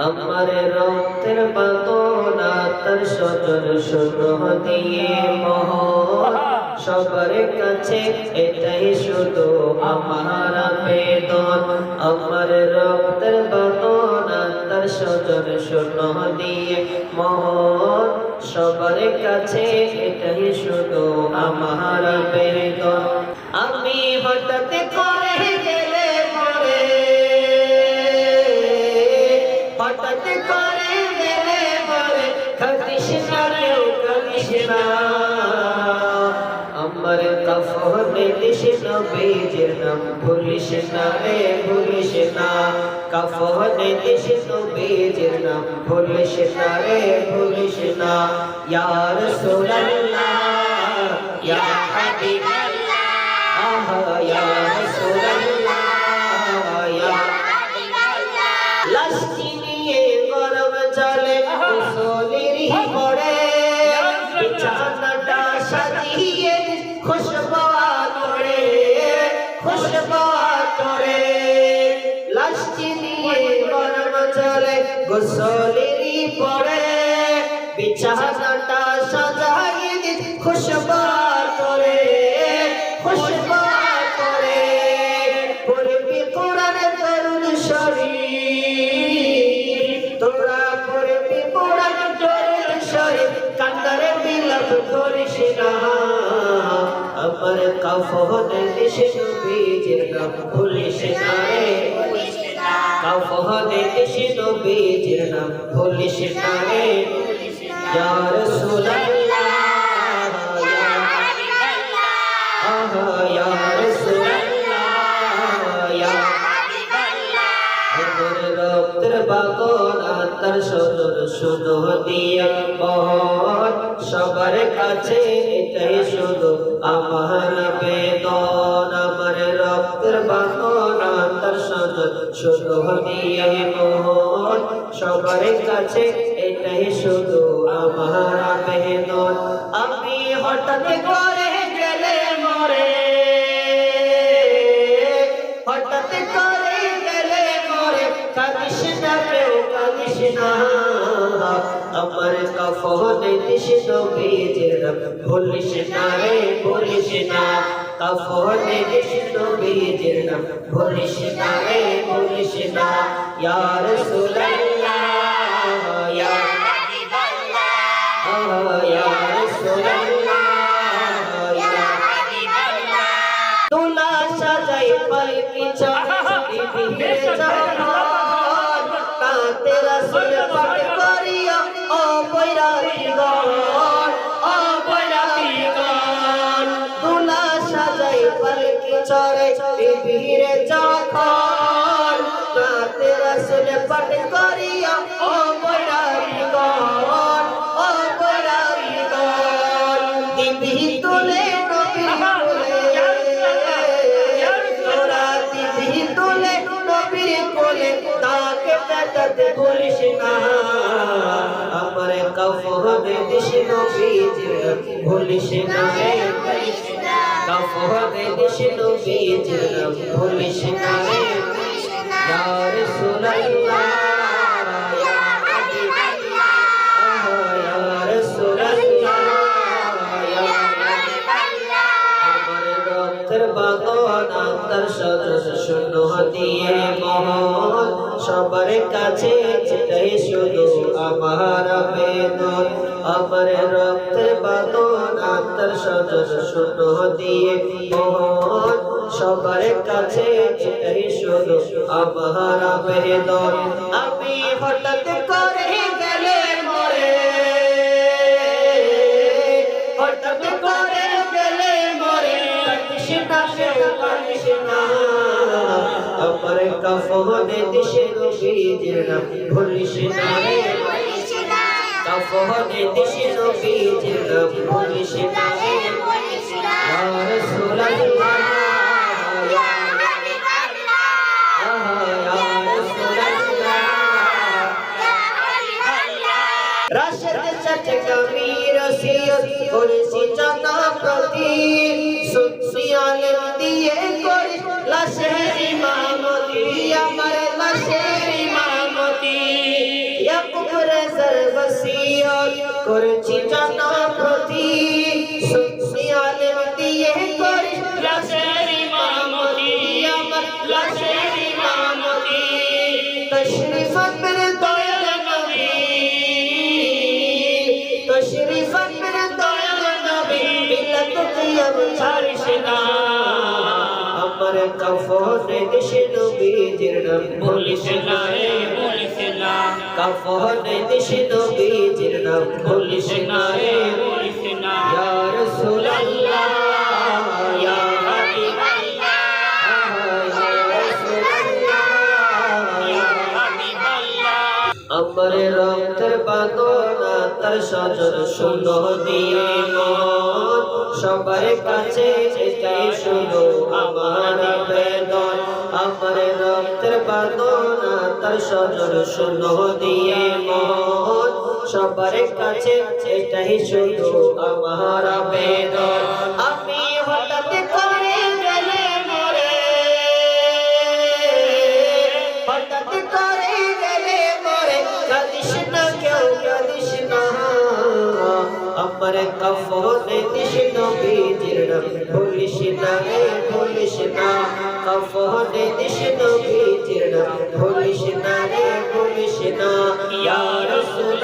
আমার রক্তের বাঁধনা তার সজর শূন্য দিয়ে মহৎ সবার কাছে এটাই শুধু আমার আবেদন। আমার রক্তের বাঁধনা তার সজর শূন্য দিয়ে মহৎ সবার কাছে এটাই শুধু আমার আবেদন। আমি হঠাৎ করে গেলে পরে, হঠাৎ করে গেলে পরে কাঁদিস না রে কাঁদিস না। আমার কাফনে দিস নবীজির নাম ভুলিস না রে ভুলিস না। কাফনে দিস নবীজির নাম ভুলিস না রে ভুলিস না। ইয়া রাসূলুল্লাহ ইয়া হাবিবাল্লাহ আহা ইয়া রাসূলুল্লাহ ইয়া হাবিবাল্লাহ। লাশটি নিয়ে গরম জলে গোসলেরই পড়ে, বিছানাটা সাজিয়ে খুশবু করে খুশবু করে। লাশটি নিয়ে গরম জলে গোসলেরই পড়ে, বিছানাটা সাজিয়ে খুশবু করে খুশবু করে। পড়বি কোরআনের দরুদ শরীফ, তোরা পড়বি কোরআনের দরুদ শরীফ, কান্দারে বিলাপ করিস না। আমার কাফনে দিস নবীজির নাম ভুলিস না রে ভুলিস না। কাফনে দিস নবীজির নাম ভুলিস না রে ভুলিস না। ইয়া রাসূলুল্লাহ ইয়া হাবিবাল্লাহ আহা ইয়া রাসূলুল্লাহ ইয়া হাবিবাল্লাহ। আমার রক্তের বাঁধনা তার সজর শুধু দিয়ে মহৎ সবার কাছে এটাই শুধু আমার আবেদন। আমার রক্তের বাঁধনা তার সজর শুধু দিয়ে মহৎ সবার কাছে এটাই শুধু আমার আবেদন। আমি হঠাৎ করে গেলে মরে, হঠাৎ করে গেলে মরে কাঁদিস না কেউ কাঁদিস না। আমার কাফনে দিস নবীজির নাম ভুলিস না রে ভুলিস না। কাফনে দিস নবীজির নাম ভুলিস না রে ভুলিস না। ইয়া রাসূলুল্লাহ ইয়া হাবিবাল্লাহ ইয়া রাসূলুল্লাহ ইয়া হাবিবাল্লাহ। দুলা সাজাই পালকি চড়ে বিবির জামান, তাতে রাসূল পাঠ করিয়া ও বৈরাগীগণ ও বৈরাগীগণ। দুলা সাজাই পালকি চড়ে বিবির যখন, তাতে রাসূল পাঠ করিয়া ও বৈরাগীগণ ও বৈরাগীগণ। দিবি তুলে নবীর কোলে, তোরা দিবি তুলে নবীর কোলে, তাকে পেটাতে ভুলিস না। আমার কাফনে দিস নবীজির নাম ভুলিস না রে ভুলিস না। কাফনে দিস নবীজির নাম ভুলিস না রে ভুলিস না। ইয়া রাসূলুল্লাহ ইয়া হাবিবাল্লাহ আহা ইয়া রাসূলুল্লাহ ইয়া হাবিবাল্লাহ। আমার রক্তের বাঁধনা তার সজর শূন্য দিয়ে মহৎ সবার কাছে এটাই শুধু আমার আবেদন। আমার রক্তের বাঁধনা তার সজর শূন্য দিয়ে মহৎ সবার কাছে এটাই শুধু আমার আবেদন। আমি হঠাৎ করে গেলে মরে, হঠাৎ করে গেলে মরে কাঁদিস না কেউ কাঁদিস না। আমার কাফনে দিস নবীজির নাম ভুলিস না রে ভুলিস না। কাফনে দিস নবীজির নাম ভুলিস না রে ভুলিস না। ইয়া রাসূলুল্লাহ ইয়া হাবিবাল্লাহ আহা ইয়া রাসূলুল্লাহ ইয়া হাবিবাল্লাহ। রাশেদ চাচা কবির রসিয়ত করেছি জনপ্রতি, সুন্নি আলেম দিয়ে করি লাশের ইমামতি, আমার লাশের ইমামতি। করেছি জানা প্রতি সুন্নি আলেম দিয়ে করিস লাশের ইমামতি আমার লাশের ইমামতি তশরিফ মেরে দয়াল নবী তশরিফ মেরে দয়াল নবী মিল্লাত কিয়াম ছাড়িস না আমার কাফনে দেশে নবীজির নাম ভুলিস না রে ভুলিস না কাফনে দেশে নবীজির নাম ভুলিস না রে ভুলিস না ইয়া রাসূলুল্লাহ ইয়া হাবিবাল্লাহ আমার রক্তের বাঁধনা তার সজন শূন্য দিয়ে মন সবার কাছে এটাই শুনো আমার আবেদন আমার রক্তের বাঁধনা তার সজন শূন্য দিয়ে মন সবার কাছে এটাই শুনো আমার আবেদন আমি হঠাৎ করে গেলে মরে হঠাৎ করে গেলে মরে কাঁদিস না কেউ কাঁদিস না আমার কাফনে দিস নবীজির নাম ভুলিস না রে ভুলিস না কাফনে দিস নবীজির নাম ভুলিস না রে ভুলিস না ইয়া রাসূল